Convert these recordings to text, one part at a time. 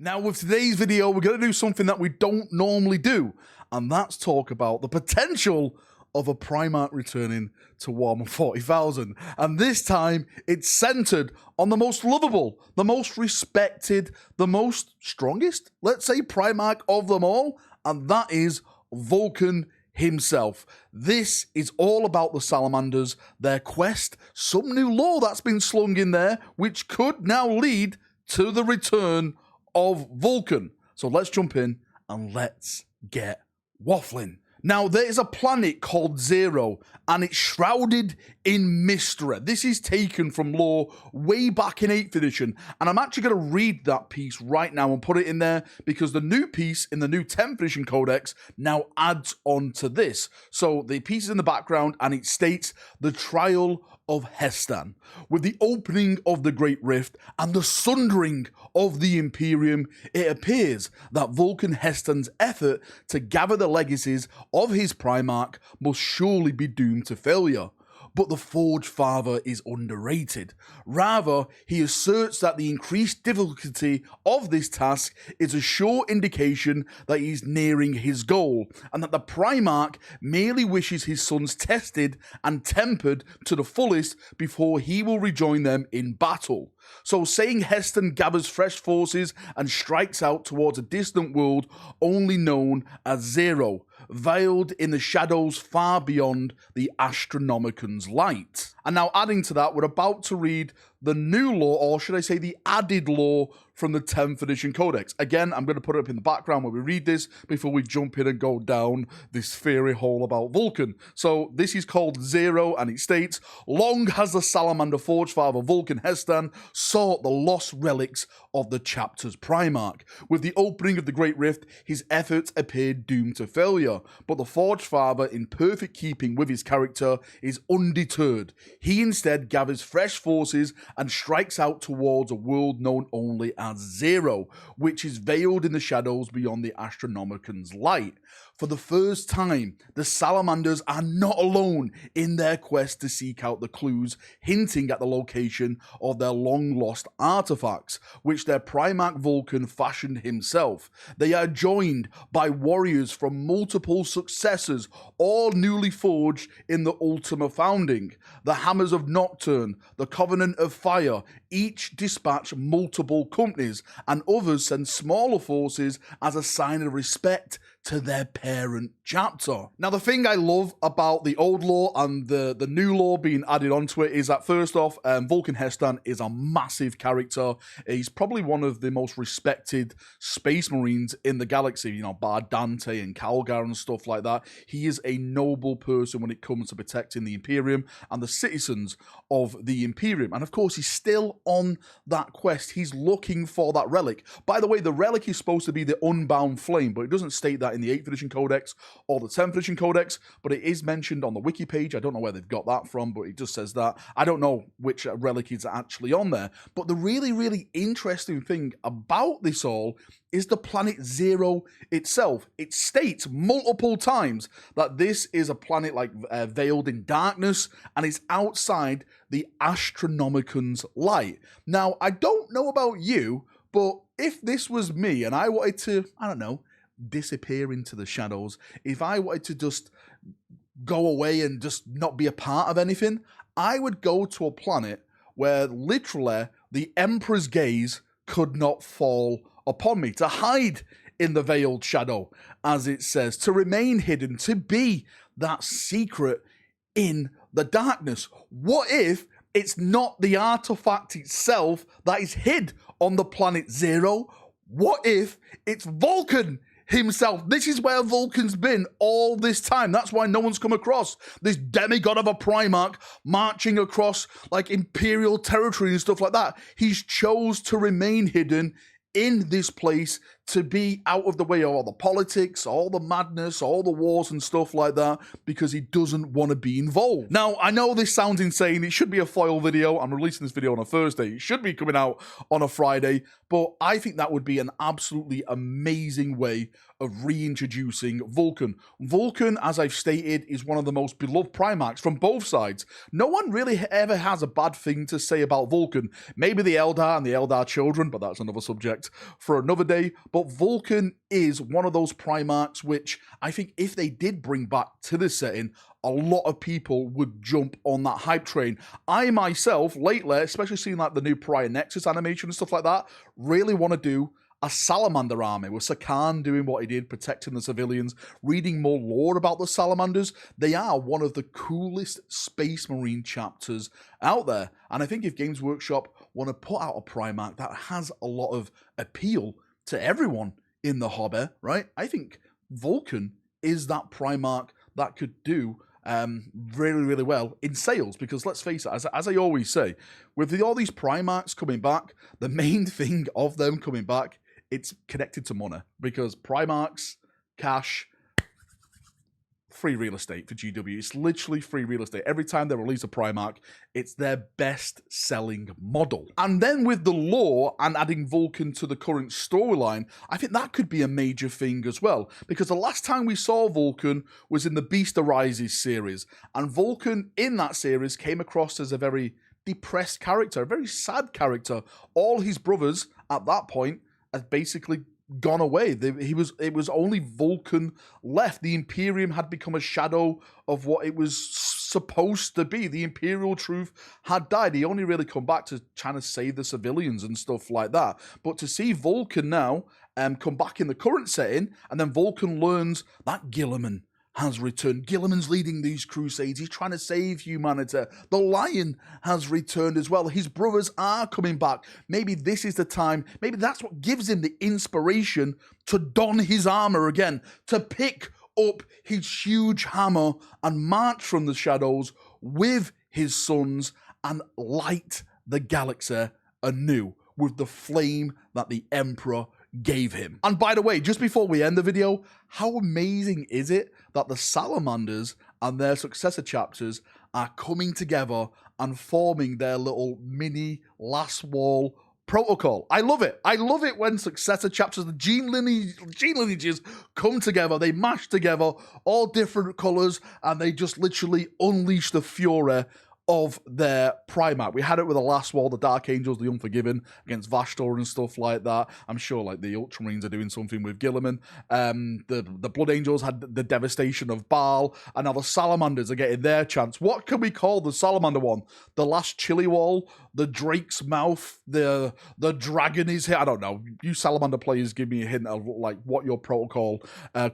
Now, with today's video, we're going to do something that we don't normally do, and that's talk about the potential of a Primarch returning to Warhammer 40,000. And this time, it's centered on the most lovable, the most respected, the most strongest, let's say, Primarch of them all, and that is Vulkan himself. This is all about the Salamanders, their quest, some new lore that's been slung in there, which could now lead to the return of Vulkan. So let's jump in and let's get waffling. Now, there is a planet called Zero, and it's shrouded in mystery. This is taken from lore way back in 8th edition, and I'm actually going to read that piece right now and put it in there because the new piece in the new 10th edition codex now adds on to this. So the piece is in the background, and it states, the trial of Hestan. With the opening of the Great Rift and the sundering of the Imperium, it appears that Vulkan Hestan's effort to gather the legacies of his Primarch must surely be doomed to failure. But the Forge Father is underrated. Rather, he asserts that the increased difficulty of this task is a sure indication that he is nearing his goal, and that the Primarch merely wishes his sons tested and tempered to the fullest before he will rejoin them in battle. So saying Hestan gathers fresh forces and strikes out towards a distant world only known as Zero, veiled in the shadows far beyond the Astronomican's light. And now adding to that, we're about to read the new lore, or should I say the added lore from the 10th edition codex. Again, I'm going to put it up in the background when we read this before we jump in and go down this fairy hole about Vulkan. So this is called Zero, and it states, long has the Salamander Forge Father Vulkan Hestan sought the lost relics of the chapter's Primarch. With the opening of the Great Rift, his efforts appeared doomed to failure, but the Forge Father, in perfect keeping with his character, is undeterred. He instead gathers fresh forces and strikes out towards a world known only as Zero, which is veiled in the shadows beyond the Astronomican's light. For the first time, the Salamanders are not alone in their quest to seek out the clues hinting at the location of their long-lost artifacts, which their Primarch Vulkan fashioned himself. They are joined by warriors from multiple successors, all newly forged in the Ultima Founding. The Hammers of Nocturne, the Covenant of Fire, each dispatch multiple companies, and others send smaller forces as a sign of respect to their parent chapter. Now, the thing I love about the old lore and the new lore being added onto it is that, first off, Vulkan Hestan is a massive character. He's probably one of the most respected space marines in the galaxy, you know, bar Dante and Calgar and stuff like that. He is a noble person when it comes to protecting the Imperium and the citizens of the Imperium. And of course, he's still on that quest. He's looking for that relic. By the way, the relic is supposed to be the Unbound Flame, but it doesn't state that in the 8th edition codex or the 10th edition codex, but it is mentioned on the wiki page. I don't know where they've got that from, but it just says that. I don't know which relic is actually on there. But the really, really interesting thing about this all is the planet Zero itself. It states multiple times that this is a planet like veiled in darkness, and it's outside the Astronomican's light. Now, I don't know about you, but if this was me and I wanted to, I don't know, disappear into the shadows, if I wanted to just go away and just not be a part of anything, I would go to a planet where literally the Emperor's gaze could not fall upon me, to hide in the veiled shadow, as it says, to remain hidden, to be that secret in the darkness. What if it's not the artifact itself that is hid on the planet Zero? What if it's Vulkan himself? This is where Vulkan's been all this time. That's why no one's come across this demigod of a Primarch marching across like Imperial territory and stuff like that. He's chose to remain hidden in this place to be out of the way of all the politics, all the madness, all the wars and stuff like that, because he doesn't want to be involved. Now, I know this sounds insane. It should be a foil video. I'm releasing this video on a Thursday. It should be coming out on a Friday, but I think that would be an absolutely amazing way of reintroducing Vulkan. Vulkan, as I've stated, is one of the most beloved Primarchs from both sides. No one really ever has a bad thing to say about Vulkan. Maybe the Eldar and the Eldar children, but that's another subject for another day. But Vulkan is one of those Primarchs which I think if they did bring back to this setting, a lot of people would jump on that hype train. I myself, lately, especially seeing like the new Prior Nexus animation and stuff like that, really want to do a Salamander army with Sakan doing what he did, protecting the civilians, reading more lore about the Salamanders. They are one of the coolest Space Marine chapters out there. And I think if Games Workshop want to put out a Primarch that has a lot of appeal to everyone in the hobby, right? I think Vulkan is that Primarch that could do really, really well in sales, because let's face it, as I always say, with all these Primarchs coming back, the main thing of them coming back, it's connected to money, because Primarchs, cash, free real estate for GW. It's literally free real estate. Every time they release a Primarch, it's their best-selling model. And then with the lore and adding Vulkan to the current storyline, I think that could be a major thing as well, because the last time we saw Vulkan was in the Beast Arises series, and Vulkan in that series came across as a very depressed character, a very sad character. All his brothers at that point had basically gone away. It was only Vulkan left. The Imperium had become a shadow of what it was supposed to be. The Imperial truth had died. He only really come back to trying to save the civilians and stuff like that. But to see Vulkan now come back in the current setting, and then Vulkan learns that Guilliman has returned. Guilliman's leading these crusades. He's trying to save humanity. The Lion has returned as well. His brothers are coming back. Maybe this is the time. Maybe that's what gives him the inspiration to don his armor again, to pick up his huge hammer and march from the shadows with his sons and light the galaxy anew with the flame that the Emperor gave him. And by the way, just before we end the video, how amazing is it that the Salamanders and their successor chapters are coming together and forming their little mini last wall protocol? I love it. I love it when successor chapters, the gene lineages come together, they mash together, all different colors, and they just literally unleash the fury of their Primarch. We had it with the last wall, the Dark Angels, the Unforgiven against Vashtor and stuff like that. I'm sure like the Ultramarines are doing something with Guilliman. The Blood Angels had the devastation of Baal, and now the Salamanders are getting their chance. What can we call the Salamander one? The last chili wall, the Drake's mouth, the dragon is here. I don't know. You Salamander players give me a hint of like what your protocol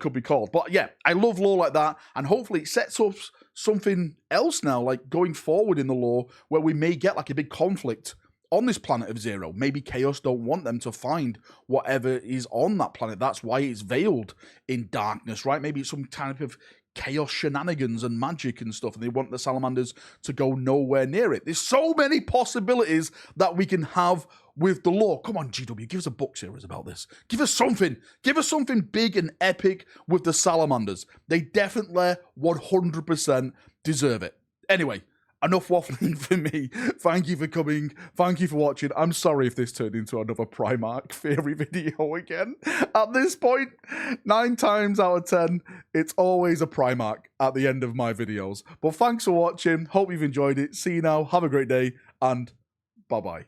could be called. But yeah, I love lore like that, and hopefully it sets up something else now, like going forward in the lore, where we may get like a big conflict on this planet of Zero. Maybe Chaos don't want them to find whatever is on that planet. That's why it's veiled in darkness, right? Maybe it's some type of chaos shenanigans and magic and stuff, and they want the Salamanders to go nowhere near it. There's so many possibilities that we can have with the lore. Come on, GW, give us a book series about this. Give us something. Give us something big and epic with the Salamanders. They definitely 100% deserve it. Anyway, enough waffling for me. Thank you for coming. Thank you for watching. I'm sorry if this turned into another Primarch theory video again. At this point, 9 times out of 10, it's always a Primarch at the end of my videos. But thanks for watching. Hope you've enjoyed it. See you now. Have a great day, and bye-bye.